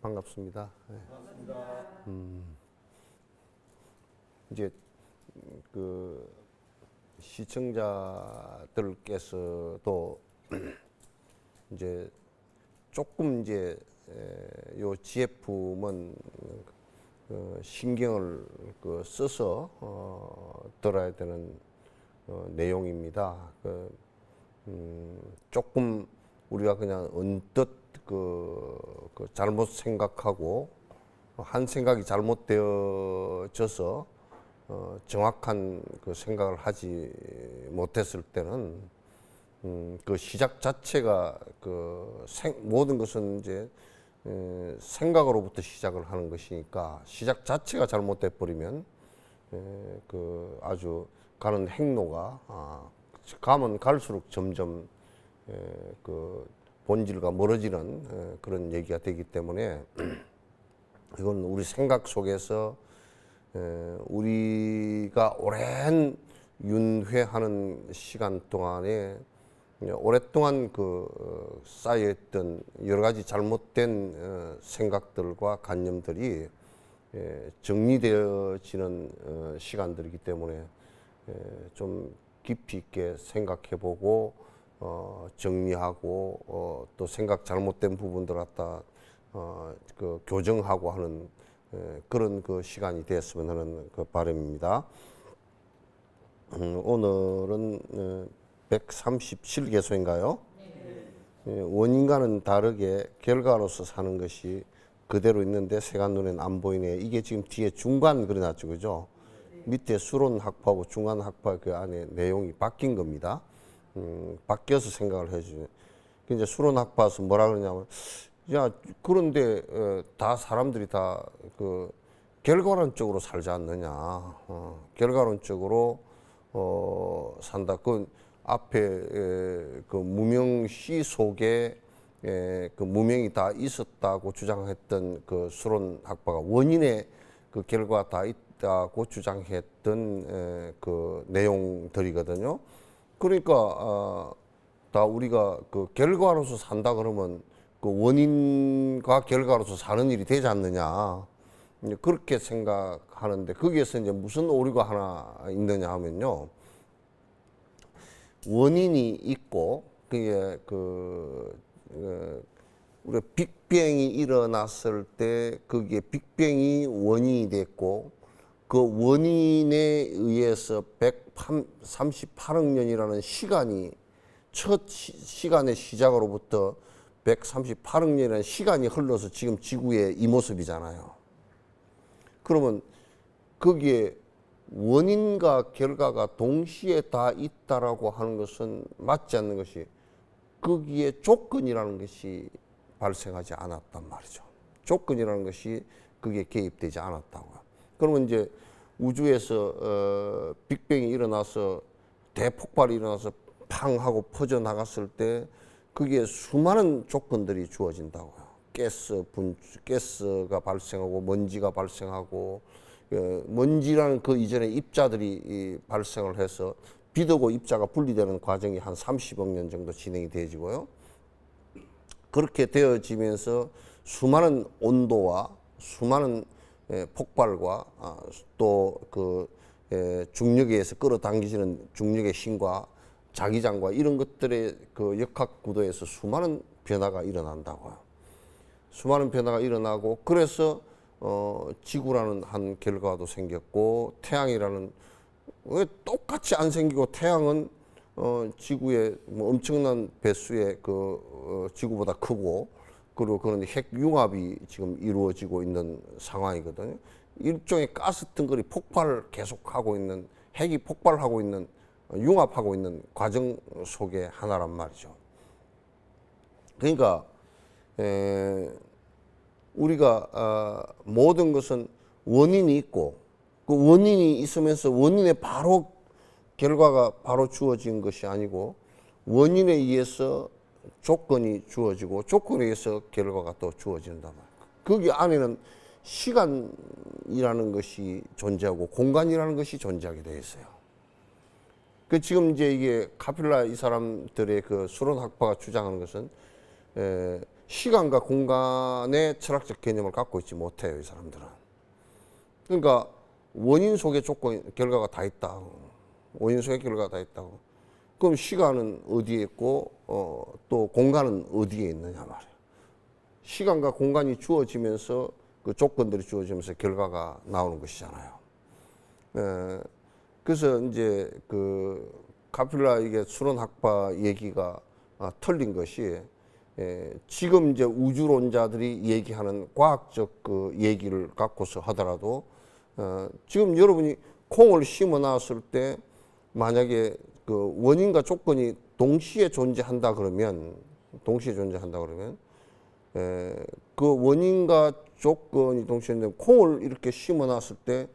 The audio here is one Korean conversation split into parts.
반갑습니다. 네. 이제 그 시청자들께서도 이제 조금 이제 요 GF는 신경을 써서 들어야 되는 내용입니다. 조금 우리가 그냥 언뜻 잘못 생각하고 한 생각이 잘못되어져서 정확한 생각을 하지 못했을 때는 그 시작 자체가 모든 것은 이제 생각으로부터 시작을 하는 것이니까 시작 자체가 잘못돼 버리면 아주 가는 행로가 가면 갈수록 점점 본질과 멀어지는 그런 얘기가 되기 때문에 이건 우리 생각 속에서 우리가 오랜 윤회하는 시간 동안에 오랫동안 쌓여있던 여러 가지 잘못된 생각들과 관념들이 정리되어지는 시간들이기 때문에 좀 깊이 있게 생각해보고 정리하고 또 생각 잘못된 부분들 갖다 교정하고 하는 그런 시간이 되었으면 하는 바람입니다. 오늘은 137개소인가요? 원인과는 다르게 결과로서 사는 것이 그대로 있는데 세간 눈에는 안 보이네. 이게 지금 뒤에 중간 그려놨죠, 그죠? 밑에 수론 학파하고 중간 학파 그 안에 내용이 바뀐 겁니다. 바뀌어서 생각을 해주죠. 이제 수론 학파에서 뭐라 그러냐면, 야, 그런데 다 사람들이 다 결과론적으로 살지 않느냐. 결과론적으로 산다. 그 앞에 무명시 속에 무명이 다 있었다고 주장했던 수론 학파가 원인의 결과 다 있다고 주장했던 내용들이거든요. 그러니까 다 우리가 결과로서 산다 그러면 원인과 결과로서 사는 일이 되지 않느냐. 그렇게 생각하는데 거기에서 이제 무슨 오류가 하나 있느냐 하면요. 원인이 있고 그게 우리 빅뱅이 일어났을 때 거기에 빅뱅이 원인이 됐고 그 원인에 의해서 138억 년이라는 시간이 첫 시간의 시작으로부터 138억 년이라는 시간이 흘러서 지금 지구의 이 모습이잖아요. 그러면 거기에 원인과 결과가 동시에 다 있다라고 하는 것은 맞지 않는 것이 거기에 조건이라는 것이 발생하지 않았단 말이죠. 조건이라는 것이 거기에 개입되지 않았다고요. 그러면 이제 우주에서 빅뱅이 일어나서 대폭발이 일어나서 팡 하고 퍼져나갔을 때 거기에 수많은 조건들이 주어진다고요. 가스가 발생하고 먼지가 발생하고 먼지라는 그 이전에 입자들이 발생을 해서 빛하고 입자가 분리되는 과정이 한 30억 년 정도 진행이 되어지고요. 그렇게 되어지면서 수많은 온도와 수많은 폭발과 또 중력에 의해서 끌어당기시는 중력의 힘과 자기장과 이런 것들의 역학 구도에서 수많은 변화가 일어난다고요. 수많은 변화가 일어나고 그래서 지구라는 한 결과도 생겼고 태양이라는 왜 똑같이 안 생기고 태양은 지구의 엄청난 배수의 지구보다 크고 그리고 그런 핵융합이 지금 이루어지고 있는 상황이거든요. 일종의 가스 덩어리 폭발을 계속하고 있는 핵이 폭발하고 있는 융합하고 있는 과정 속의 하나란 말이죠. 그러니까 우리가 모든 것은 원인이 있고 그 원인이 있으면서 원인에 바로 결과가 바로 주어진 것이 아니고 원인에 의해서 조건이 주어지고 조건에 의해서 결과가 또 주어진단 말이에요. 거기 안에는 시간이라는 것이 존재하고 공간이라는 것이 존재하게 되어 있어요. 지금 이제 이게 카필라 이 사람들의 수론 학파가 주장하는 것은 시간과 공간의 철학적 개념을 갖고 있지 못해요, 이 사람들은. 그러니까 원인 속에 조건, 결과가 다 있다. 원인 속에 결과가 다 있다고. 그럼 시간은 어디에 있고 또 공간은 어디에 있느냐 말이에요. 시간과 공간이 주어지면서 그 조건들이 주어지면서 결과가 나오는 것이잖아요. 그래서 이제 그 카필라 이게 수론학파 얘기가 틀린 것이 지금 이제 우주론자들이 얘기하는 과학적 그 얘기를 갖고서 하더라도 지금 여러분이 콩을 심어 놨을 때 만약에 그 원인과 조건이 동시에 존재한다 그러면 그 원인과 조건이 동시에 있는데 콩을 이렇게 심어 놨을 때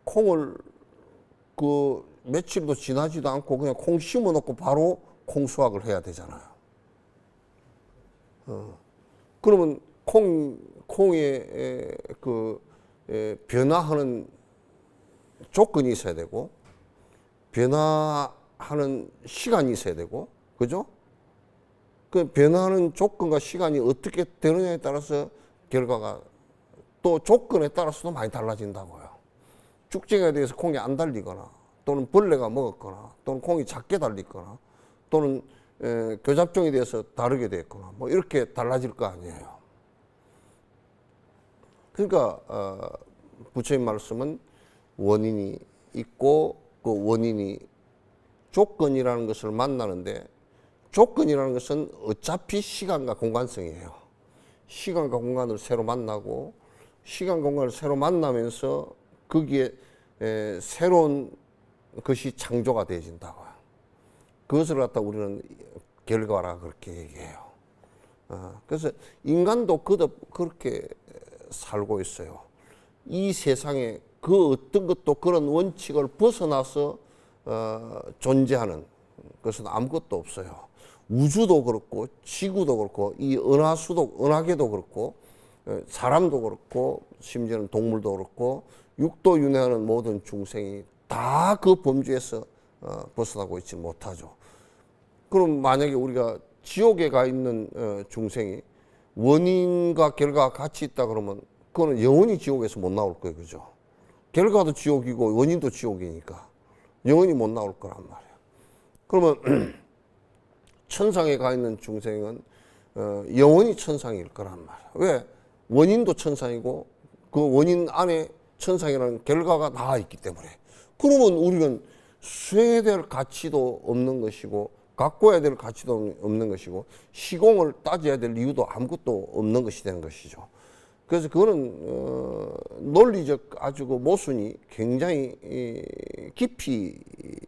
콩을 그 며칠도 지나지도 않고 그냥 콩 심어 놓고 바로 콩 수확을 해야 되잖아요. 그러면 콩의 그 변화하는 조건이 있어야 되고 변화하는 시간이 있어야 되고, 그죠? 그 변화하는 조건과 시간이 어떻게 되느냐에 따라서 결과가 또 조건에 따라서도 많이 달라진다고요. 죽쟁이에 대해서 콩이 안 달리거나 또는 벌레가 먹었거나 또는 콩이 작게 달리거나 또는 교잡종에 대해서 다르게 됐거나 뭐 이렇게 달라질 거 아니에요. 그러니까 부처님 말씀은 원인이 있고 그 원인이 조건이라는 것을 만나는데 조건이라는 것은 어차피 시간과 공간성이에요. 시간과 공간을 새로 만나고 시간 공간을 새로 만나면서 거기에 새로운 것이 창조가 되어진다고요. 그것을 갖다 우리는 결과라 그렇게 얘기해요. 그래서 인간도 그렇게 살고 있어요. 이 세상에 그 어떤 것도 그런 원칙을 벗어나서 존재하는 것은 아무것도 없어요. 우주도 그렇고 지구도 그렇고 이 은하계도 그렇고 사람도 그렇고 심지어는 동물도 그렇고 육도윤회하는 모든 중생이 다 그 범주에서 벗어나고 있지 못하죠. 그럼 만약에 우리가 지옥에 가 있는 중생이 원인과 결과가 같이 있다 그러면 그거는 영원히 지옥에서 못 나올 거예요. 그죠? 결과도 지옥이고 원인도 지옥이니까 영원히 못 나올 거란 말이에요. 그러면 천상에 가 있는 중생은 영원히 천상일 거란 말이에요. 왜? 원인도 천상이고 그 원인 안에 천상이라는 결과가 나와 있기 때문에. 그러면 우리는 수행해야 될 가치도 없는 것이고 가꿔야 될 가치도 없는 것이고 시공을 따져야 될 이유도 아무것도 없는 것이 되는 것이죠. 그래서 그거는 논리적 아주 그 모순이 굉장히 깊이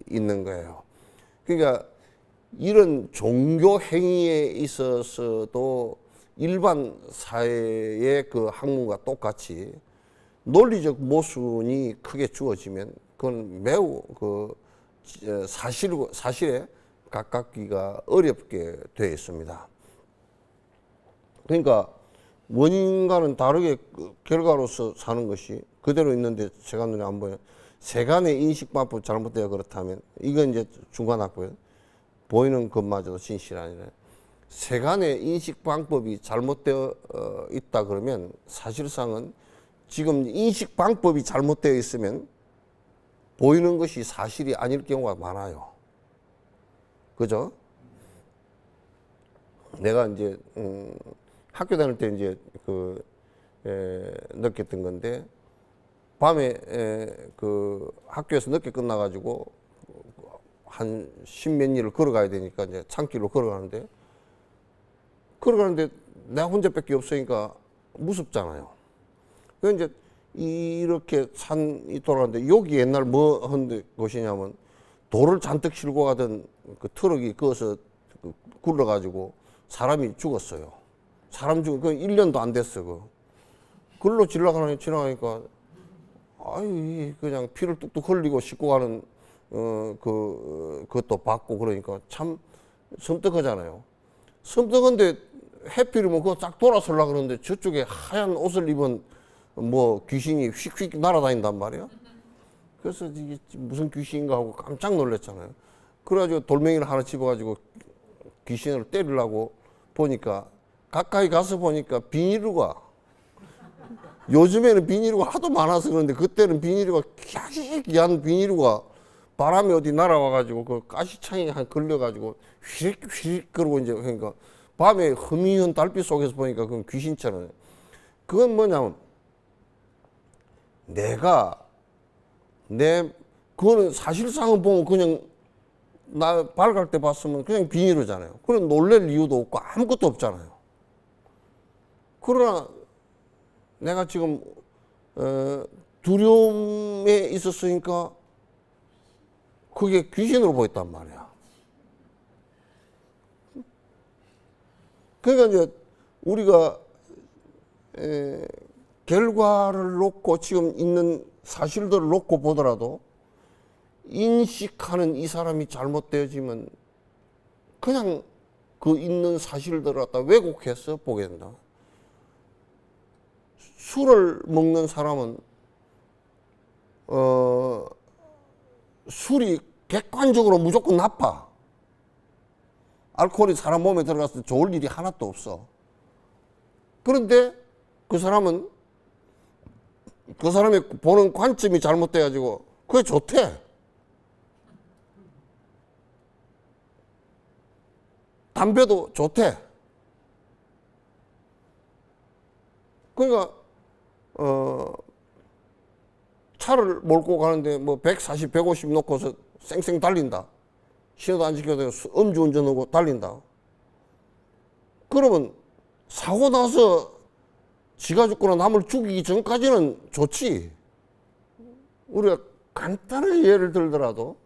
있는 거예요. 그러니까 이런 종교 행위에 있어서도 일반 사회의 그 학문과 똑같이 논리적 모순이 크게 주어지면 그건 매우 그 사실에 가깝기가 어렵게 되어 있습니다. 그러니까 원인과는 다르게 결과로서 사는 것이 그대로 있는데 제가 눈에 안 보여요. 세간의 인식방법 잘못되어 그렇다면 이건 이제 중간학고요. 보이는 것마저도 진실이 아니라 세간의 인식방법이 잘못되어 있다 그러면 사실상은 지금 인식방법이 잘못되어 있으면 보이는 것이 사실이 아닐 경우가 많아요. 그죠? 내가 이제 학교 다닐 때 이제 느꼈던 건데 밤에 그 학교에서 늦게 끝나가지고 한 십몇 리를 걸어가야 되니까 이제 산길로 걸어가는데 내가 혼자밖에 없으니까 무섭잖아요. 그 이제 이렇게 산이 돌아가는데 여기 옛날 뭐 한 곳이냐면 돌을 잔뜩 싣고 가던 그 트럭이 거기서 굴러가지고 사람이 죽었어요. 사람 죽은 그 1년도 안 됐어. 글로 지나가니까 아이 그냥 피를 뚝뚝 흘리고 싣고 가는 그것도 받고 그러니까 참 섬뜩하잖아요. 섬뜩한데 해필이면 그거 쫙 돌아서려고 그러는데 저쪽에 하얀 옷을 입은 뭐 귀신이 휙휙 날아다닌단 말이에요. 그래서 이게 무슨 귀신인가 하고 깜짝 놀랐잖아요. 그래가지고 돌멩이를 하나 집어가지고 귀신을 때리려고 보니까 가까이 가서 보니까 비닐루가, 요즘에는 비닐루가 하도 많아서 그런데 그때는 비닐루가 귀한 비닐루가 바람이 어디 날아와가지고 그 가시창에 한 걸려가지고 휘릭휘릭 그러고 이제 그러니까 밤에 흐미한 달빛 속에서 보니까 그건 귀신처럼. 그건 뭐냐면 그거는 사실상은 보면 그냥 나 발갈 때 봤으면 그냥 비닐루잖아요. 그런 놀랄 이유도 없고 아무것도 없잖아요. 그러나 내가 지금 두려움에 있었으니까 그게 귀신으로 보였단 말이야. 그러니까 이제 우리가 결과를 놓고 지금 있는 사실들을 놓고 보더라도 인식하는 이 사람이 잘못되어지면 그냥 그 있는 사실들을 갖다 왜곡해서 보게 된다. 술을 먹는 사람은 술이 객관적으로 무조건 나빠. 알코올이 사람 몸에 들어가서 좋을 일이 하나도 없어. 그런데 그 사람은 그 사람의 보는 관점이 잘못돼가지고 그게 좋대. 담배도 좋대. 그러니까 차를 몰고 가는데 뭐 140, 150 놓고서 쌩쌩 달린다. 신호도 안 지켜도 음주운전하고 달린다. 그러면 사고 나서 지가 죽거나 남을 죽이기 전까지는 좋지. 우리가 간단한 예를 들더라도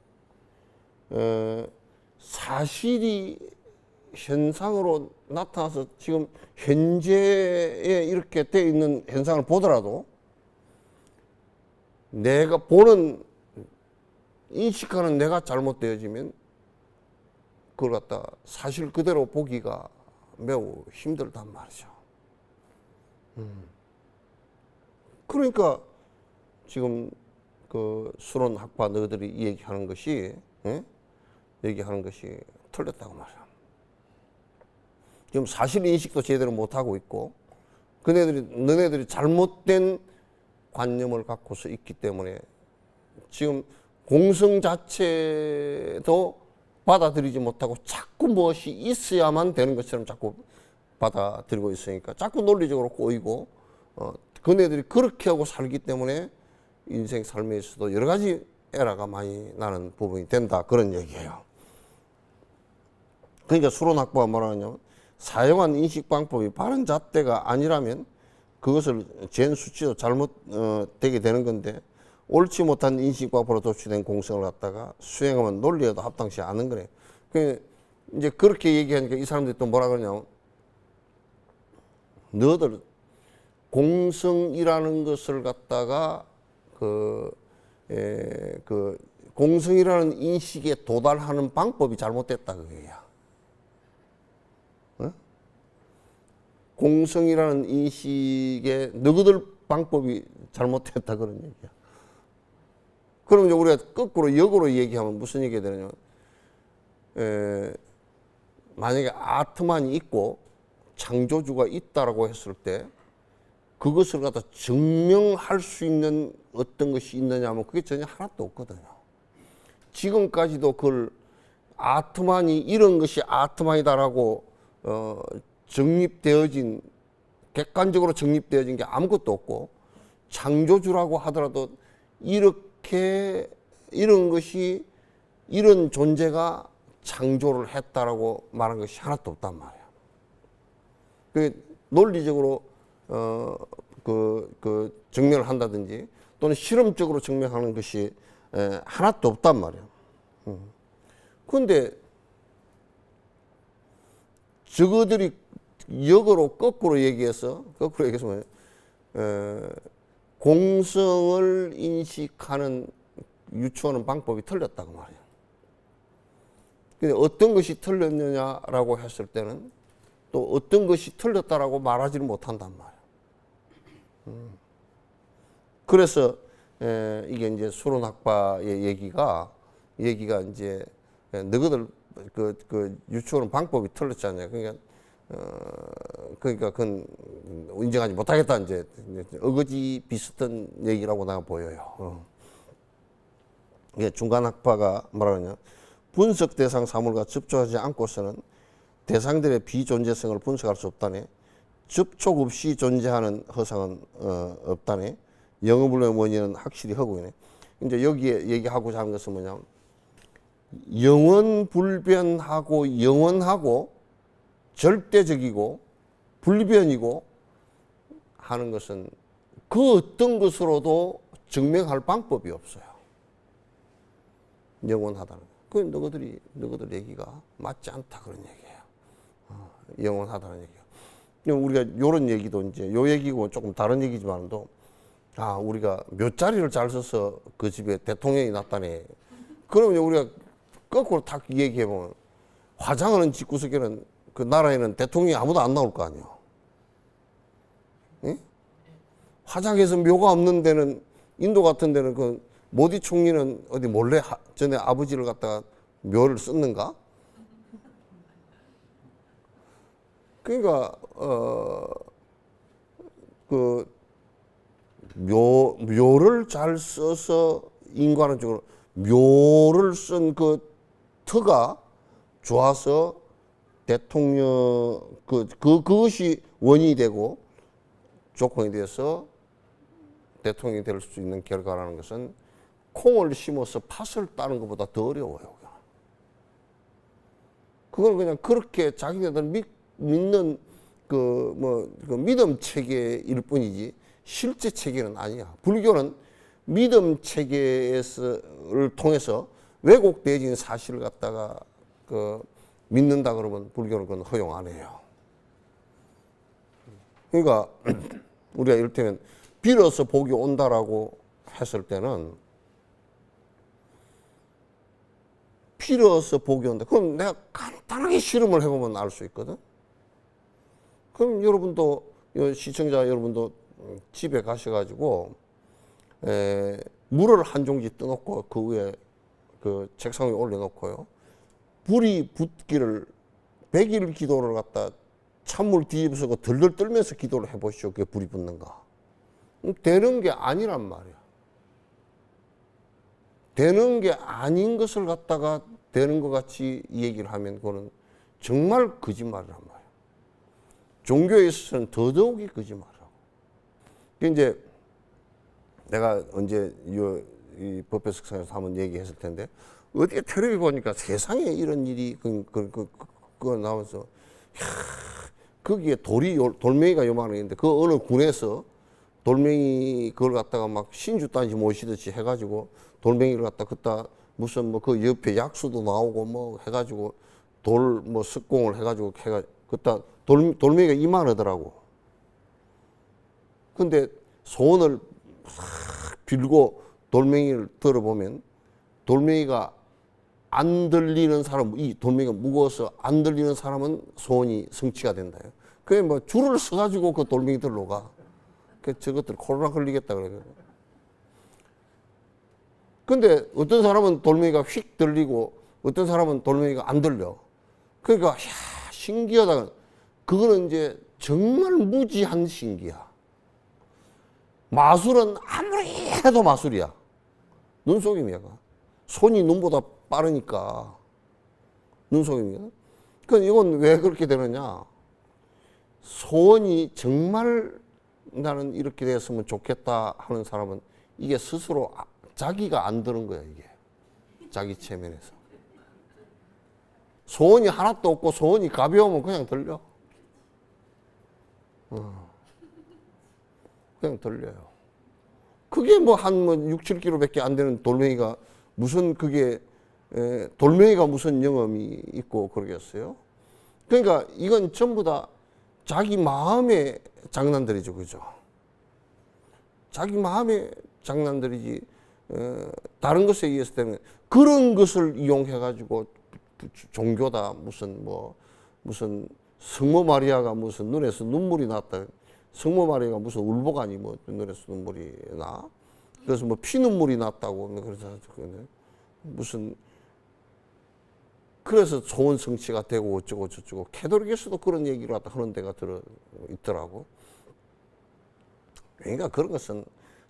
사실이 현상으로 나타나서 지금 현재에 이렇게 되어 있는 현상을 보더라도 내가 보는 인식하는 내가 잘못되어지면 그걸 갖다 사실 그대로 보기가 매우 힘들단 말이죠. 그러니까 지금 그 수론학파 너희들이 얘기하는 것이 틀렸다고 말이야. 지금 사실 인식도 제대로 못하고 있고 너네들이 잘못된 관념을 갖고서 있기 때문에 지금 공성 자체도 받아들이지 못하고 자꾸 무엇이 있어야만 되는 것처럼 자꾸 받아들이고 있으니까 자꾸 논리적으로 꼬이고 그네들이 그렇게 하고 살기 때문에 인생 삶에 있어도 여러 가지 에러가 많이 나는 부분이 된다, 그런 얘기예요. 그러니까 수론학파가 뭐라 하냐면 사용한 인식 방법이 바른 잣대가 아니라면 그것을 잰 수치도 잘못되게 되는 건데 옳지 못한 인식 방법으로 도취된 공성을 갖다가 수행하면 논리에도 합당치 않은 거네. 이제 그렇게 얘기하니까 이 사람들이 또 뭐라 그러냐면 너희들 공성이라는 것을 갖다가 그 공성이라는 인식에 도달하는 방법이 잘못됐다 그거야. 어? 공성이라는 인식에 너희들 방법이 잘못됐다 그런 얘기야. 그럼 이제 우리가 거꾸로 역으로 얘기하면 무슨 얘기가 되냐면 만약에 아트만이 있고 창조주가 있다라고 했을 때 그것을 갖다 증명할 수 있는 어떤 것이 있느냐 하면 그게 전혀 하나도 없거든요. 지금까지도 그걸 아트만이 이런 것이 아트만이다라고 정립되어진, 객관적으로 정립되어진 게 아무것도 없고 창조주라고 하더라도 이렇게 이런 것이 이런 존재가 창조를 했다라고 말한 것이 하나도 없단 말이에요. 그 논리적으로 증명을 한다든지 또는 실험적으로 증명하는 것이 하나도 없단 말이에요. 그런데 저거들이 역으로 거꾸로 얘기해서 공성을 인식하는 유추하는 방법이 틀렸다고 말이에요. 근데 어떤 것이 틀렸느냐라고 했을 때는 또 어떤 것이 틀렸다라고 말하지를 못한단 말이에요. 그래서 이게 이제 수론학파의 얘기가 이제 너희들 그 유추하는 방법이 틀렸잖아요. 그러니까 그러니까 그건 인정하지 못하겠다 이제 어거지 비슷한 얘기라고 내가 보여요. 이게 중간학파가 뭐라느냐, 분석 대상 사물과 접촉하지 않고서는 대상들의 비존재성을 분석할 수 없다네. 접촉 없이 존재하는 허상은 없다네. 영어불명의 원인은 확실히 허구이네. 이제 여기에 얘기하고자 하는 것은 뭐냐면, 영원불변하고 영원하고 절대적이고 불변이고 하는 것은 그 어떤 것으로도 증명할 방법이 없어요. 영원하다는 거. 그 너희들 얘기가 맞지 않다 그런 얘기예요. 영원하다는 얘기가. 우리가 요런 얘기도 이제 요 얘기고 조금 다른 얘기지만도, 우리가 묘자리를 잘 써서 그 집에 대통령이 났다네. 그러면 우리가 거꾸로 딱 얘기해 보면, 화장하는 집구석에는 그 나라에는 대통령이 아무도 안 나올 거 아니에요. 예? 화장해서 묘가 없는 데는, 인도 같은 데는 그 모디 총리는 어디 몰래 전에 아버지를 갖다가 묘를 썼는가? 그러니까 그 묘를 잘 써서 인간적으로 묘를 쓴 그 터가 좋아서 대통령 그것이 원인이 되고 조건이 돼서 대통령이 될 수 있는 결과라는 것은 콩을 심어서 팥을 따는 것보다 더 어려워요. 그걸 그냥 그렇게 자기네들 믿는 그 믿음 체계일 뿐이지 실제 체계는 아니야. 불교는 믿음 체계를 통해서 왜곡되어진 사실을 갖다가 믿는다 그러면 불교는 그건 허용 안 해요. 그러니까 우리가 이를테면 빌어서 복이 온다라고 했을 때는, 빌어서 복이 온다. 그럼 내가 간단하게 실험을 해보면 알 수 있거든. 그럼 여러분도, 시청자 여러분도 집에 가셔가지고 물을 한 종지 떠놓고 그 위에 그 책상 위에 올려놓고요, 불이 붙기를 100일 기도를 갖다 찬물 뒤집어서 덜덜 떨면서 기도를 해보시오. 그게 불이 붙는가? 되는 게 아니란 말이야. 되는 게 아닌 것을 갖다가 되는 것 같이 얘기를 하면 그거는 정말 거짓말이란 말이야. 종교에 있어서는 더더욱이 거짓말이라고. 이제 내가 언제 이 법배석상에서 한번 얘기했을 텐데, 어디에 텔레비 보니까 세상에 이런 일이 그거 나와서, 거기에 돌멩이가 요만한 있는데 그 어느 군에서 돌멩이 그걸 갖다가 막 신주 단지 모시듯이 해가지고 돌멩이를 갖다 무슨 뭐 그 옆에 약수도 나오고 뭐 해가지고 석공을 해가지고 그따 돌멩이가 이만하더라고. 근데 손을 싹 빌고 돌멩이를 들어보면 돌멩이가 안 들리는 사람, 이 돌멩이가 무거워서 안 들리는 사람은 소원이 성취가 된다. 그게 뭐 줄을 서가지고 그 돌멩이 들러 가. 그 저것들 코로나 걸리겠다 그래. 근데 어떤 사람은 돌멩이가 휙 들리고 어떤 사람은 돌멩이가 안 들려. 그러니까 신기하다. 그거는 이제 정말 무지한 신기야. 마술은 아무리 해도 마술이야. 눈속임이야. 손이 눈보다 빠르니까 눈속임이야. 그러니까 이건 왜 그렇게 되느냐. 소원이 정말 나는 이렇게 됐으면 좋겠다 하는 사람은 이게 스스로 자기가 안 드는 거야. 이게 자기 체면에서 소원이 하나도 없고 소원이 가벼우면 그냥 들려. 그냥 들려요. 그게 뭐 한 6, 7kg밖에 안 되는 돌멩이가 무슨 그게 돌멩이가 무슨 영험이 있고 그러겠어요. 그러니까 이건 전부 다 자기 마음의 장난들이죠. 그죠? 자기 마음의 장난들이지 다른 것에 의해서 때문에 그런 것을 이용해 가지고 종교다 무슨 성모 마리아가 무슨 눈에서 눈물이 났다. 성모 마리아가 무슨 울보가니 뭐 눈에서 눈물이 나. 그래서 뭐 피눈물이 났다고 그래서 무슨 그래서 좋은 성취가 되고 어쩌고 저쩌고 캐톨릭에서도 그런 얘기를 갖다 하는 데가 있더라고. 그러니까 그런 것은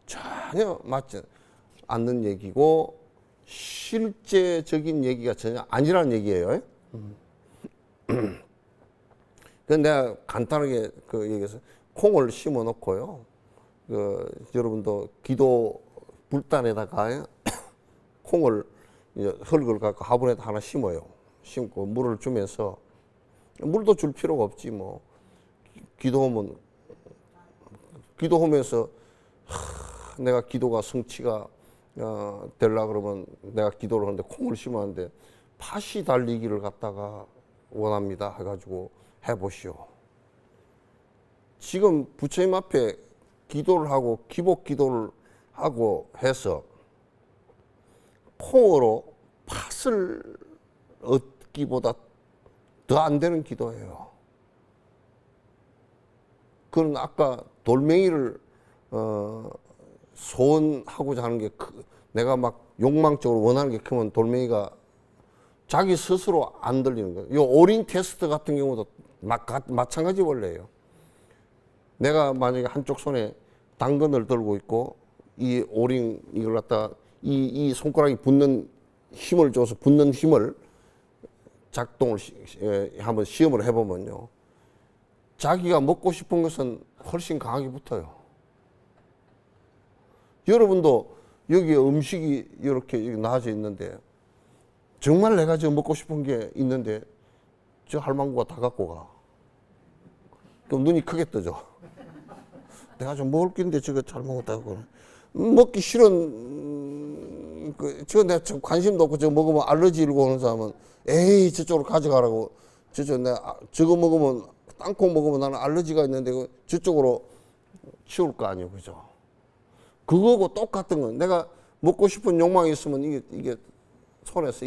전혀 맞지 않는 얘기고 실제적인 얘기가 전혀 아니라는 얘기예요. 그래서 내가 간단하게 그 얘기해서 콩을 심어 놓고요. 여러분도 기도 불단에다가 콩을 이제 흙을 갖고 화분에다 하나 심어요. 심고 물을 주면서 물도 줄 필요가 없지 뭐. 기도하면서 내가 기도가 성취가 되려 그러면 내가 기도를 하는데 콩을 심었는데 팥이 달리기를 갖다가 원합니다 해가지고 해보시오. 지금 부처님 앞에 기도를 하고 기복 기도를 하고 해서 콩으로 팥을 얻기보다 더 안 되는 기도예요. 그건 아까 돌멩이를 소원하고자 하는 게 내가 막 욕망적으로 원하는 게 크면 돌멩이가 자기 스스로 안 들리는 거예요. 이 오링 테스트 같은 경우도 마찬가지 원래예요. 내가 만약에 한쪽 손에 당근을 들고 있고 이 오링 이걸 갖다 이 손가락이 붙는 힘을 줘서 붙는 힘을 작동을 한번 시험을 해보면요. 자기가 먹고 싶은 것은 훨씬 강하게 붙어요. 여러분도 여기에 음식이 이렇게 나와져 있는데 정말 내가 지금 먹고 싶은 게 있는데 저 할망구가 다 갖고 가. 그럼 눈이 크게 뜨죠. 내가 좀 먹을 게 있는데 저거 잘 먹었다고. 먹기 싫은 저거 내가 좀 관심도 없고 저거 먹으면 알러지 일고 오는 사람은 에이 저쪽으로 가져가라고. 내가 저거 먹으면 땅콩 먹으면 나는 알러지가 있는데 저쪽으로 치울 거 아니에요, 그죠? 그거고 똑같은 건 내가 먹고 싶은 욕망이 있으면 이게 손에서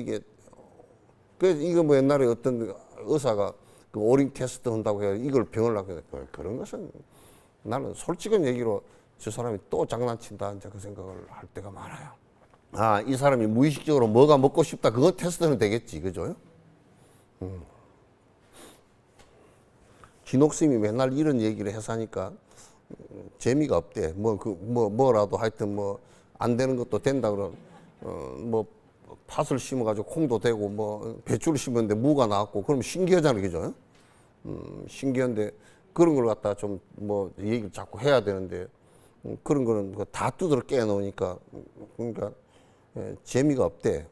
그래서 이거 뭐 옛날에 어떤 의사가 그 오링 테스트 한다고 해서 이걸 병을 낳게 됐고 그런 것은 나는 솔직한 얘기로 저 사람이 또 장난친다 이제 그 생각을 할 때가 많아요. 이 사람이 무의식적으로 뭐가 먹고 싶다 그거 테스트는 되겠지, 그죠? 진옥스님이 맨날 이런 얘기를 해서 하니까 재미가 없대. 뭐라도 하여튼 안 되는 것도 된다 그러면 팥을 심어가지고 콩도 되고 배추를 심었는데 무가 나왔고 그러면 신기하잖아요, 그죠? 신기한데 그런 걸 갖다 좀 얘기를 자꾸 해야 되는데 그런 거는 다 두드러 깨놓으니까 그러니까 재미가 없대.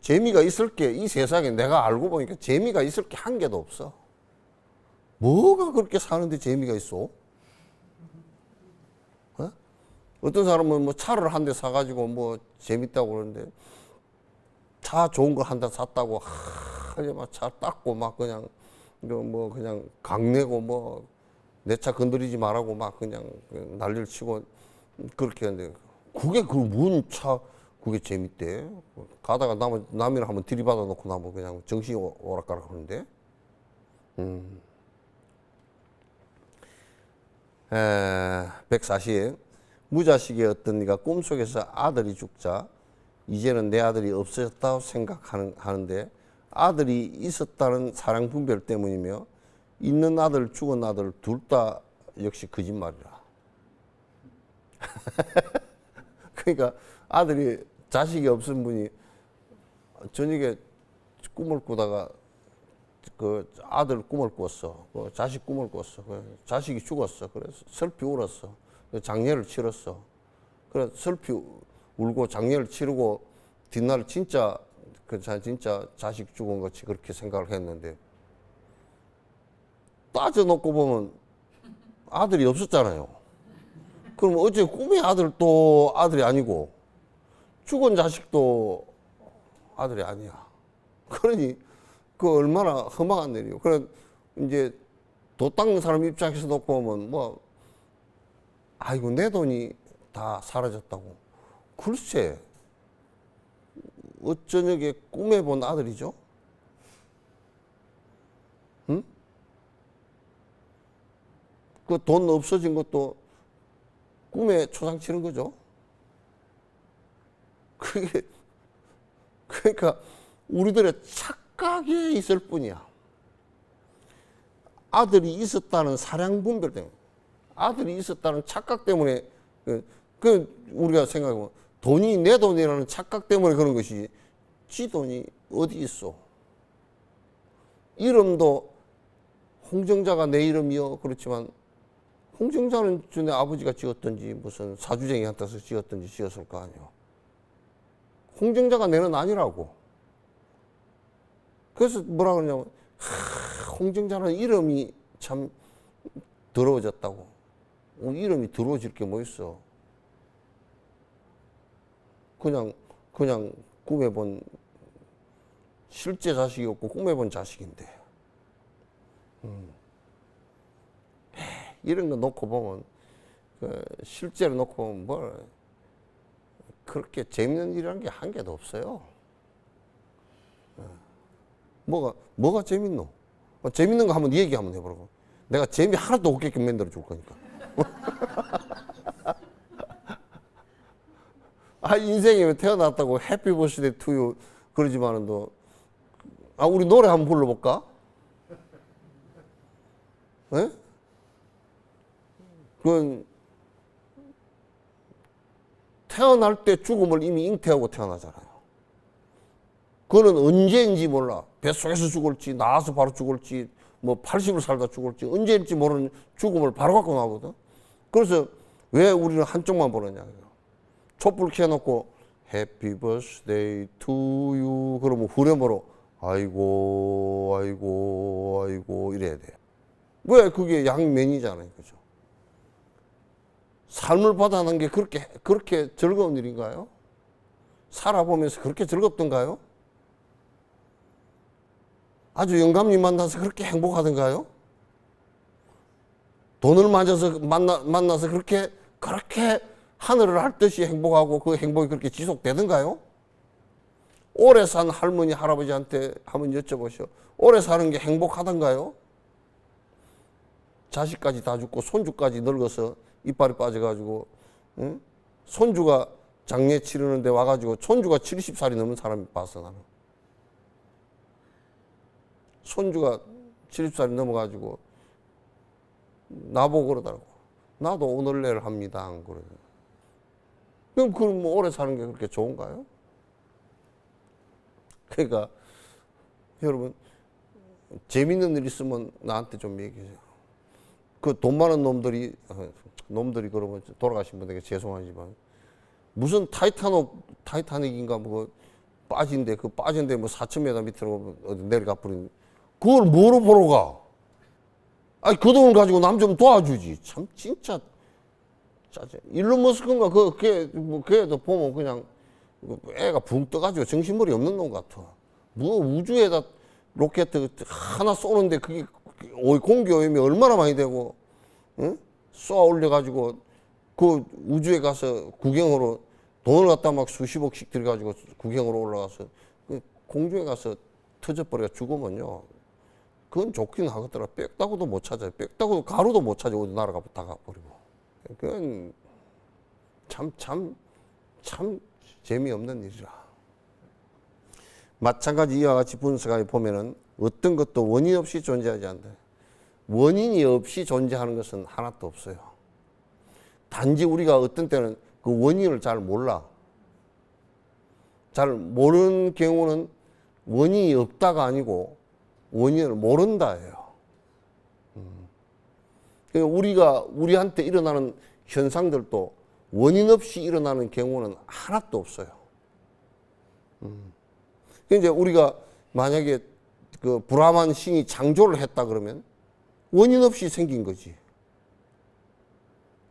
재미가 있을 게 이 세상에 내가 알고 보니까 재미가 있을 게 한 개도 없어. 뭐가 그렇게 사는데 재미가 있어? 어떤 사람은 차를 한 대 사가지고 재밌다고 그러는데 차 좋은 거 한 대 샀다고 막 차 닦고 막 그냥 그냥 강내고 내 차 건드리지 말라고 막 그냥 난리를 치고 그렇게 하는데 그게 뭔 차 그게 재밌대. 가다가 남이랑 한번 들이받아 놓고 나면 그냥 정신이 오락가락 하는데. 140. 무자식의 어떤 이가 꿈속에서 아들이 죽자 이제는 내 아들이 없어졌다고 생각하는데 아들이 있었다는 사랑 분별 때문이며 있는 아들 죽은 아들 둘 다 역시 거짓말이라. 그러니까 자식이 없은 분이 저녁에 꿈을 꾸다가 그 아들 꿈을 꿨어. 그 자식 꿈을 꿨어. 자식이 죽었어. 그래서 슬피 울었어. 장례를 치렀어. 그래서 슬피 울고 장례를 치르고 뒷날 진짜 자식 죽은 것이 그렇게 생각을 했는데 따져놓고 보면 아들이 없었잖아요. 그럼 어째 꿈의 아들도 아들이 아니고 죽은 자식도 아들이 아니야. 그러니 그 얼마나 험악한 일이요. 그래 이제 도 닦는 사람 입장에서 놓고 보면 아이고 내 돈이 다 사라졌다고. 글쎄 어쩌녁에 꿈에 본 아들이죠. 응? 그 돈 없어진 것도 꿈에 초상 치는 거죠. 그러니까 우리들의 착각에 있을 뿐이야. 아들이 있었다는 사량 분별 때문에, 아들이 있었다는 착각 때문에, 우리가 생각해보면 돈이 내 돈이라는 착각 때문에 그런 것이지, 지 돈이 어디 있어. 이름도 홍정자가 내 이름이요. 그렇지만 홍정자는 전에 아버지가 지었던지 무슨 사주쟁이한테서 지었던지 지었을 거 아니에요. 홍정자가 내는 아니라고. 그래서 뭐라 그러냐면 홍정자는 이름이 참 더러워졌다고. 이름이 더러워질 게 뭐 있어. 그냥 꿈에 본 실제 자식이 없고 꿈에 본 자식인데. 이런 거 놓고 보면 실제로 놓고 보면 뭘 그렇게 재밌는 일이라는 게 한 개도 없어요. 뭐가 재밌노? 재밌는 거 한번 얘기 한번 해보라고. 내가 재미 하나도 없게끔 만들어 줄 거니까. 인생에 태어났다고 해피 버스데이 투 유 그러지만은 우리 노래 한번 불러볼까? 예? 그건 태어날 때 죽음을 이미 잉태하고 태어나잖아요. 그거는 언제인지 몰라. 뱃속에서 죽을지, 나와서 바로 죽을지, 뭐 80을 살다 죽을지, 언제일지 모르는 죽음을 바로 갖고 나오거든. 그래서 왜 우리는 한쪽만 보느냐. 촛불 켜놓고 해피 버스데이 투 유 그러면 후렴으로 아이고 아이고 아이고 이래야 돼. 왜? 그게 양면이잖아요. 그죠? 삶을 받아낸 게 그렇게 즐거운 일인가요? 살아보면서 그렇게 즐겁던가요? 아주 영감님 만나서 그렇게 행복하던가요? 돈을 만나서 그렇게 하늘을 할 듯이 행복하고 그 행복이 그렇게 지속되던가요? 오래 산 할머니, 할아버지한테 한번 여쭤보시오. 오래 사는 게 행복하던가요? 자식까지 다 죽고 손주까지 늙어서 이빨이 빠져가지고, 응? 손주가 장례 치르는데 와가지고 손주가 70살이 넘은 사람이 봤어, 나는. 손주가 70살이 넘어가지고 나보고 그러더라고. 나도 오늘 내일 합니다. 안 그러더라고. 그럼 뭐 오래 사는 게 그렇게 좋은가요? 그러니까 여러분 재밌는 일 있으면 나한테 좀 얘기해요. 그 돈 많은 놈들이 그러면 돌아가신 분들에게 죄송하지만 무슨 타이타닉인가 뭐 빠진데 그 빠진데 뭐 4,000m 밑으로 내려가 버린 그걸 뭐로 보러 가? 아니 그 돈을 가지고 남 좀 도와주지. 참 진짜 짜증. 일론 머스크인가 걔도 보면 그냥 애가 붕 떠가지고 정신머리 없는 놈 같아. 뭐 우주에다 로켓 하나 쏘는데 그게 공기 오염이 얼마나 많이 되고, 응? 쏘아 올려가지고 그 우주에 가서 구경으로 돈을 갖다 막 수십억씩 들여가지고 구경으로 올라가서 그 공중에 가서 터져버려 죽으면요. 그건 좋긴 하겠더라. 빽다구도 못 찾아요. 빽다구도 가루도 못 찾아. 어디 날아가 다 가버리고. 그건 참 재미없는 일이라. 마찬가지 이와 같이 분석하게 보면은 어떤 것도 원인 없이 존재하지 않는다. 원인이 없이 존재하는 것은 하나도 없어요. 단지 우리가 어떤 때는 그 원인을 잘 몰라. 잘 모르는 경우는 원인이 없다가 아니고 원인을 모른다예요. 우리한테 일어나는 현상들도 원인 없이 일어나는 경우는 하나도 없어요. 이제 우리가 만약에 그 브라만 신이 창조를 했다 그러면 원인 없이 생긴 거지.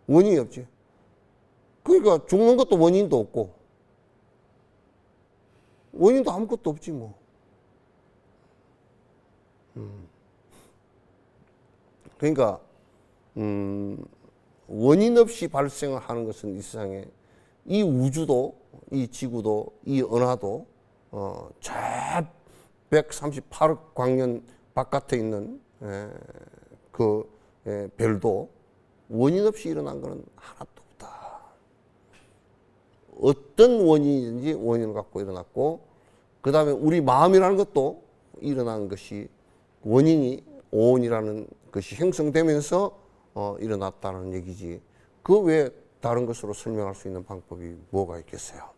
원인이 없지. 그러니까 죽는 것도 원인도 없고 원인도 아무것도 없지 뭐. 그러니까 원인 없이 발생하는 것은 이 세상에 이 우주도 이 지구도 이 은하도 저 138억 광년 바깥에 있는 별도 원인 없이 일어난 것은 하나도 없다. 어떤 원인이든지 원인을 갖고 일어났고 그 다음에 우리 마음이라는 것도 일어나는 것이 원인이 오온이라는 것이 형성되면서 일어났다는 얘기지. 그 외에 다른 것으로 설명할 수 있는 방법이 뭐가 있겠어요?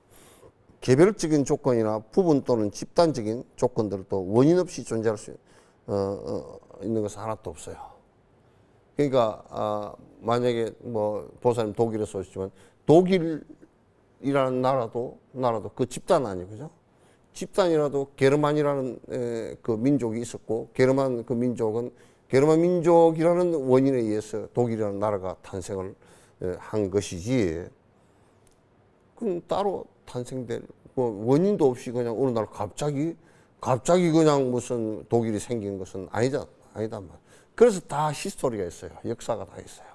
개별적인 조건이나 부분 또는 집단적인 조건들도 원인 없이 존재할 수 있는 것은 하나도 없어요. 그러니까 만약에 뭐 보사님 독일에서 오셨지만 독일이라는 나라도 그 집단 아니에요, 그죠? 집단이라도 게르만이라는 그 민족이 있었고 게르만 그 민족은 게르만 민족이라는 원인에 의해서 독일이라는 나라가 탄생을 한 것이지. 그럼 따로 탄생될 뭐 원인도 없이 그냥 어느 날 갑자기 그냥 무슨 독일이 생긴 것은 아니단 말. 그래서 다 히스토리가 있어요. 역사가 다 있어요.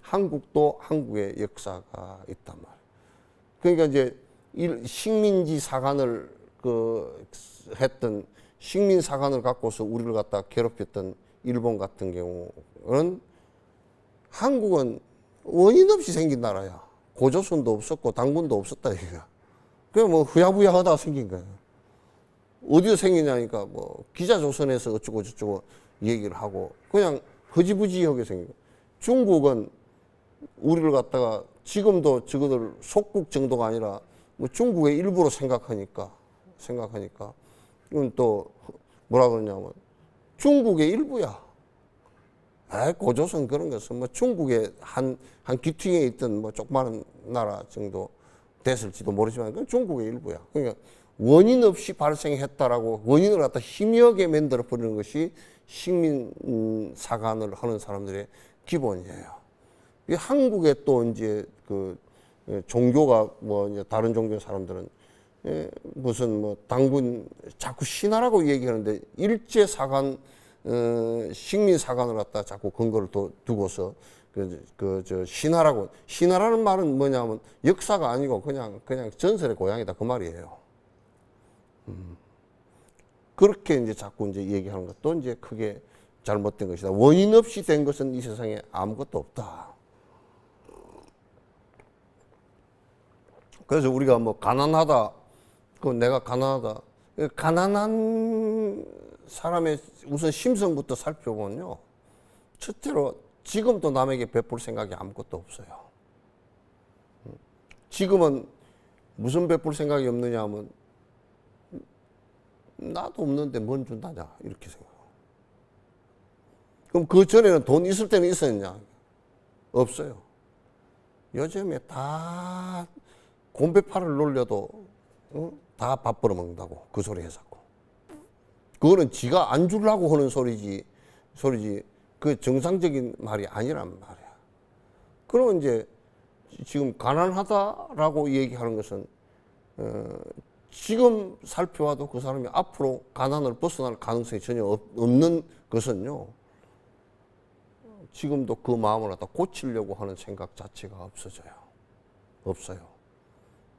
한국도 한국의 역사가 있단 말. 그러니까 이제 식민지 사관을 했던 식민 사관을 갖고서 우리를 갖다 괴롭혔던 일본 같은 경우는 한국은 원인 없이 생긴 나라야. 고조선도 없었고 당군도 없었다 이거야. 그냥 뭐 후야부야 하다가 생긴 거야. 어디서 생기냐니까 뭐 기자조선에서 어쩌고 저쩌고 얘기를 하고 그냥 허지부지하게 생긴 거야. 중국은 우리를 갖다가 지금도 저거들 속국 정도가 아니라 뭐 중국의 일부로 생각하니까 이건 또 뭐라 그러냐면 중국의 일부야. 고조선 그런 것은 뭐 중국의 한 귀퉁이에 있던 뭐 조그마한 나라 정도 됐을지도 모르지만 그건 중국의 일부야. 그러니까 원인 없이 발생했다라고 원인을 갖다 희미하게 만들어 버리는 것이 식민 사관을 하는 사람들의 기본이에요. 한국에 또 이제 그 종교가 뭐 이제 다른 종교 사람들은 무슨 뭐 당군 자꾸 신하라고 얘기하는데 일제 사관 식민 사관을 갖다 자꾸 근거를 두고서 저 신하라는 말은 뭐냐면 역사가 아니고 그냥 전설의 고향이다 그 말이에요. 그렇게 이제 자꾸 이제 얘기하는 것도 이제 크게 잘못된 것이다. 원인 없이 된 것은 이 세상에 아무것도 없다. 그래서 우리가 뭐 가난하다, 내가 가난하다. 가난한 사람의 우선 심성부터 살펴보면요. 첫째로 지금도 남에게 베풀 생각이 아무것도 없어요. 지금은 무슨 베풀 생각이 없느냐 하면 나도 없는데 뭔 준다냐 이렇게 생각해요. 그럼 그 전에는 돈 있을 때는 있었냐? 없어요. 요즘에 다 곰배파를 놀려도 다 밥 벌어먹는다고 그 소리 해서고. 그거는 지가 안 주려고 하는 소리지 그 정상적인 말이 아니란 말이야. 그러면 이제 지금 가난하다라고 얘기하는 것은 지금 살펴봐도 그 사람이 앞으로 가난을 벗어날 가능성이 전혀 없는 것은요. 지금도 그 마음을 갖다 고치려고 하는 생각 자체가 없어요.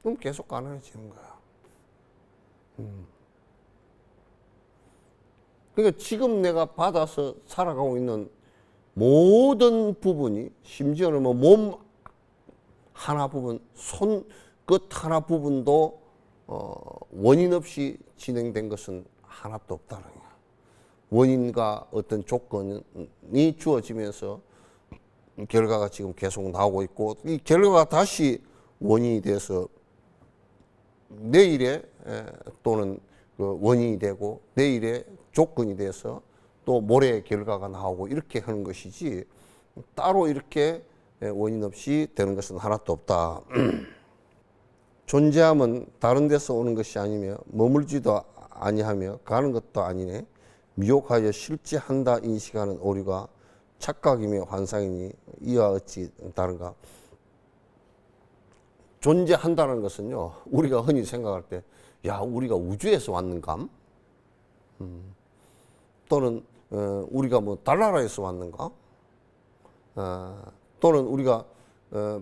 그럼 계속 가난해지는 거야. 그러니까 지금 내가 받아서 살아가고 있는 모든 부분이 심지어는 뭐 몸 하나 부분, 손끝 하나 부분도 원인 없이 진행된 것은 하나도 없다는 거야. 원인과 어떤 조건이 주어지면서 결과가 지금 계속 나오고 있고 이 결과가 다시 원인이 돼서 내일에 또는 그 원인이 되고 내일에 조건이 돼서 또 모레의 결과가 나오고 이렇게 하는 것이지 따로 이렇게 원인 없이 되는 것은 하나도 없다. 존재함은 다른 데서 오는 것이 아니며 머물지도 아니하며 가는 것도 아니네. 미혹하여 실제한다 인식하는 오류가 착각이며 환상이니 이와 어찌 다른가. 존재한다는 것은요, 우리가 흔히 생각할 때, 야, 우리가 우주에서 왔는가? 또는, 우리가 뭐 달나라에서 왔는가? 또는 우리가,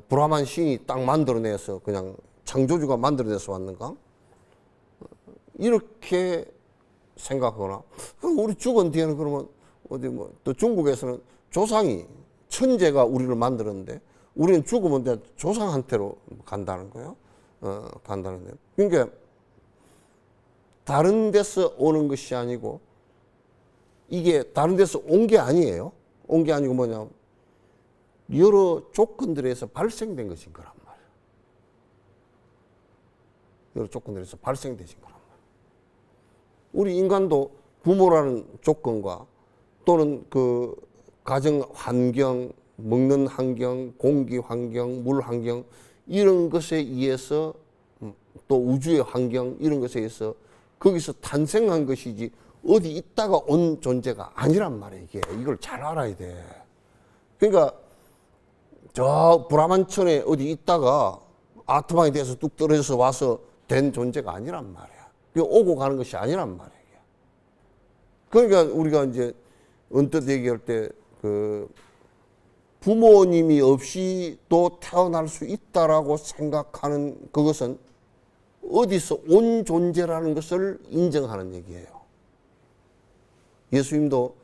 브라만 신이 딱 만들어내서 그냥 창조주가 만들어내서 왔는가? 이렇게 생각하거나, 우리 죽은 뒤에는 그러면 어디 뭐, 또 중국에서는 조상이, 천재가 우리를 만들었는데, 우리는 죽으면 이제 조상한테로 간다는 거예요. 간다는 거예요. 그러니까 다른 데서 오는 것이 아니고 이게 다른 데서 온 게 아니에요. 온 게 아니고 뭐냐, 여러 조건들에서 발생된 것인 거란 말이에요. 여러 조건들에서 발생되신 거란 말이에요. 우리 인간도 부모라는 조건과 또는 그 가정 환경, 먹는 환경, 공기 환경, 물 환경 이런 것에 의해서 또 우주의 환경 이런 것에 의해서 거기서 탄생한 것이지 어디 있다가 온 존재가 아니란 말이에요. 이게 이걸 잘 알아야 돼. 그러니까 저 브라만천에 어디 있다가 아트방에 대해서 뚝 떨어져서 와서 된 존재가 아니란 말이야. 오고 가는 것이 아니란 말이야. 그러니까 우리가 이제 언뜻 얘기할 때 그 부모님이 없이 또 태어날 수 있다라고 생각하는 그것은 어디서 온 존재라는 것을 인정하는 얘기예요. 예수님도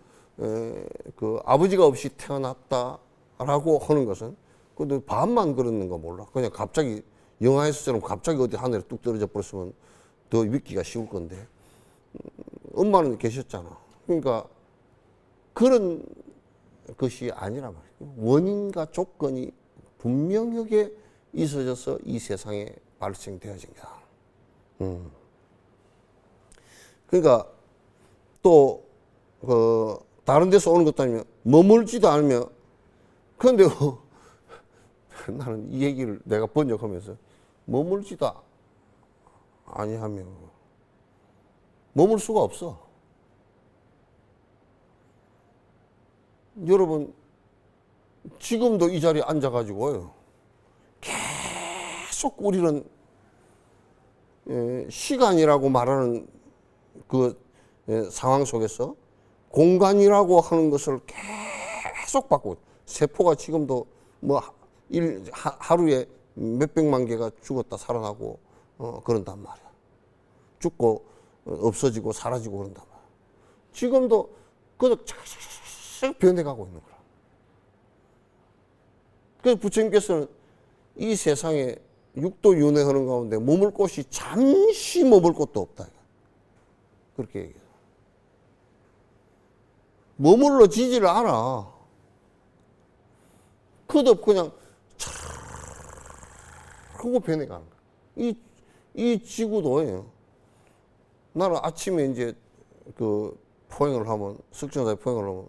그 아버지가 없이 태어났다라고 하는 것은 근데 반만 그러는 거 몰라. 그냥 갑자기 영화에서처럼 갑자기 어디 하늘에 뚝 떨어져 버렸으면 더 믿기가 쉬울 건데 엄마는 계셨잖아. 그러니까 그런 것이 아니라 말이에요. 원인과 조건이 분명하게 있어져서 이 세상에 발생되어진 거야. 그러니까 또 그 다른 데서 오는 것도 아니면 머물지도 않으면 그런데 나는 이 얘기를 내가 번역하면서 머물지도 아니하면 머물 수가 없어. 여러분 지금도 이 자리에 앉아가지고요 계속 우리는 시간이라고 말하는 그 상황 속에서 공간이라고 하는 것을 계속 바꾸고 세포가 지금도 뭐 하루에 몇백만 개가 죽었다 살아나고 그런단 말이야. 죽고 없어지고 사라지고 그런단 말이야. 지금도 그저 계속 변해가고 있는 거야. 그래서 부처님께서는 이 세상에 육도 윤회하는 가운데 머물 곳이 잠시 머물 곳도 없다. 그렇게 얘기해요. 머물러지지를 않아. 그도 그냥 촤 하고 변해가는 거야. 이 지구도예요. 나는 아침에 이제 그 포행을 하면, 석정사에 포행을 하면,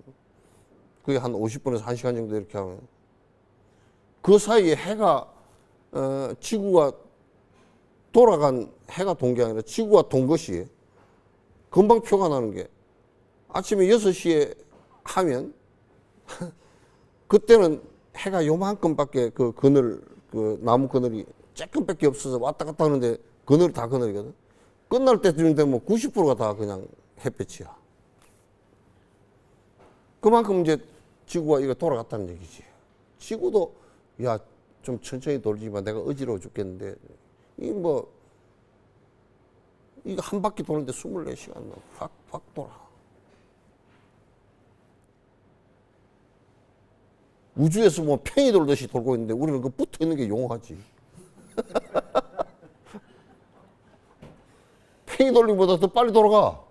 그게 한 50분에서 1시간 정도 이렇게 하면, 그 사이에 해가, 지구가 돌아간 해가 돈 게 아니라 지구가 돈 것이 금방 표가 나는 게 아침에 6시에 하면, 그때는 해가 요만큼밖에 그 그늘, 그 나무 그늘이 조금밖에 없어서 왔다 갔다 하는데 그늘이 다 그늘이거든. 끝날 때쯤 되면 90%가 다 그냥 햇볕이야. 그만큼 이제 지구가 이거 돌아갔다는 얘기지. 지구도 야, 좀 천천히 돌지만 내가 어지러워 죽겠는데 이거 한 바퀴 도는데 24시간 확 돌아. 우주에서 뭐 팽이 돌듯이 돌고 있는데 우리는 그 붙어 있는 게 용하지. 팽이 돌림보다 더 빨리 돌아가.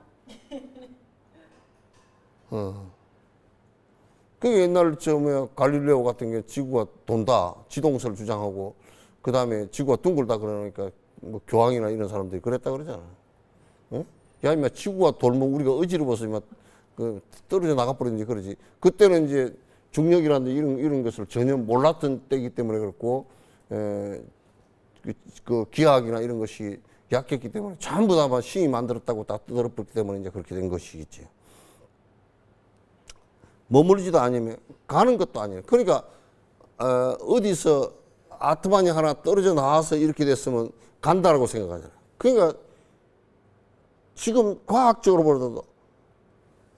그 옛날 갈릴레오 같은 게 지구가 돈다, 지동설을 주장하고, 그 다음에 지구가 둥글다 그러니까 뭐 교황이나 이런 사람들이 그랬다 그러잖아. 응? 야, 임마 지구가 돌면 우리가 어지러워서 임마 그 떨어져 나가버리는지 그러지. 그때는 이제 중력이라는 이런 것을 전혀 몰랐던 때이기 때문에 그렇고, 그 기하학이나 이런 것이 약했기 때문에 전부 다 신이 만들었다고 다 뜯어버렸기 때문에 이제 그렇게 된 것이겠지. 머무르지도 않으면 가는 것도 아니에요. 그러니까 어디서 아트만이 하나 떨어져 나와서 이렇게 됐으면 간다라고 생각하잖아요. 그러니까 지금 과학적으로 보더라도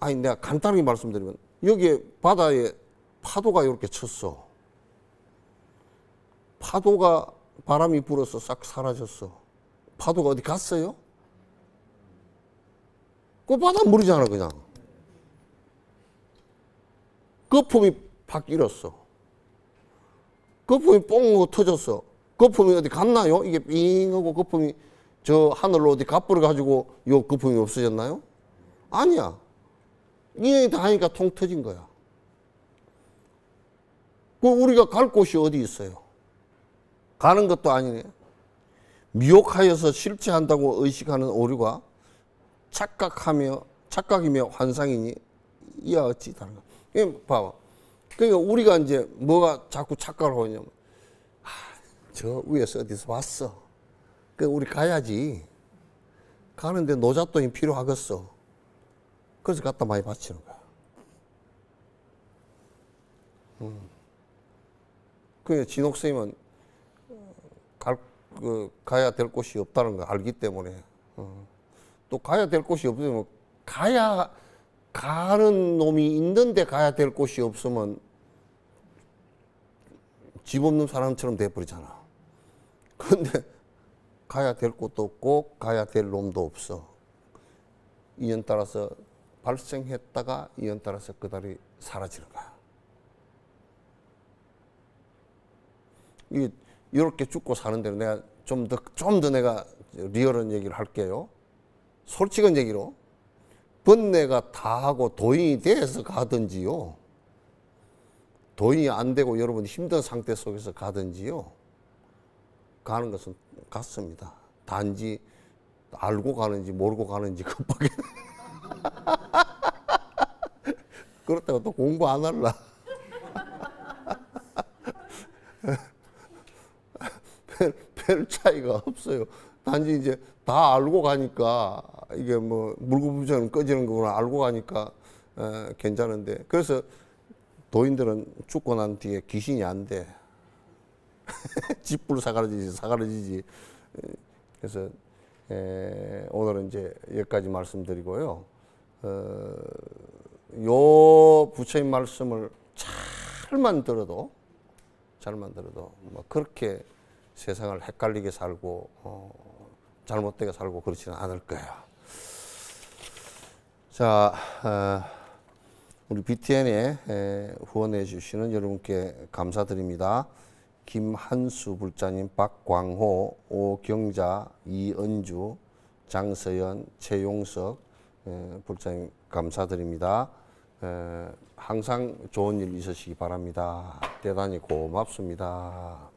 아니 내가 간단하게 말씀드리면 여기에 바다에 파도가 이렇게 쳤어. 파도가 바람이 불어서 싹 사라졌어. 파도가 어디 갔어요? 그 바닷물이잖아 그냥. 거품이 팍 일었어. 거품이 뽕 하고 터졌어. 거품이 어디 갔나요? 이게 삥 하고 거품이 저 하늘로 어디 갑부를 가지고 요 거품이 없어졌나요? 아니야. 인연이 다 하니까 통 터진 거야. 그 우리가 갈 곳이 어디 있어요? 가는 것도 아니네. 미혹하여서 실체한다고 의식하는 오류가 착각이며 환상이니 이와 어찌 다른가. 봐봐. 그러니까 우리가 이제 뭐가 자꾸 착각을 하냐면, 저 위에서 어디서 왔어. 그 우리 가야지. 가는데 노잣돈이 필요하겠어. 그래서 갖다 많이 바치는 거야. 그러니까 진옥 선생님은 가야 될 곳이 없다는 걸 알기 때문에 또 가야 될 곳이 없으면 가는 놈이 있는데 가야 될 곳이 없으면 집 없는 사람처럼 돼버리잖아. 그런데 가야 될 곳도 없고 가야 될 놈도 없어. 인연 따라서 발생했다가 인연 따라서 그달이 사라지는 거야. 이렇게 죽고 사는 데는 내가 좀 더 내가 리얼한 얘기를 할게요. 솔직한 얘기로 번뇌가 다 하고 도인이 돼서 가든지요, 도인이 안 되고 여러분 힘든 상태 속에서 가든지요, 가는 것은 같습니다. 단지 알고 가는지 모르고 가는지 그밖에. 그렇다고 또 공부 안 할라. 별 차이가 없어요. 단지 이제 다 알고 가니까 이게 뭐 물구부전 꺼지는 거구나 알고 가니까 괜찮은데, 그래서 도인들은 죽고 난 뒤에 귀신이 안 돼. 집불 사가라지지. 그래서 오늘은 이제 여기까지 말씀드리고요. 요 부처님 말씀을 잘만 들어도 뭐 그렇게 세상을 헷갈리게 살고 잘못되게 살고 그렇지는 않을 거야. 자, 우리 BTN에 후원해 주시는 여러분께 감사드립니다. 김한수 불자님, 박광호, 오경자, 이은주, 장서연, 최용석 불자님 감사드립니다. 항상 좋은 일 있으시기 바랍니다. 대단히 고맙습니다.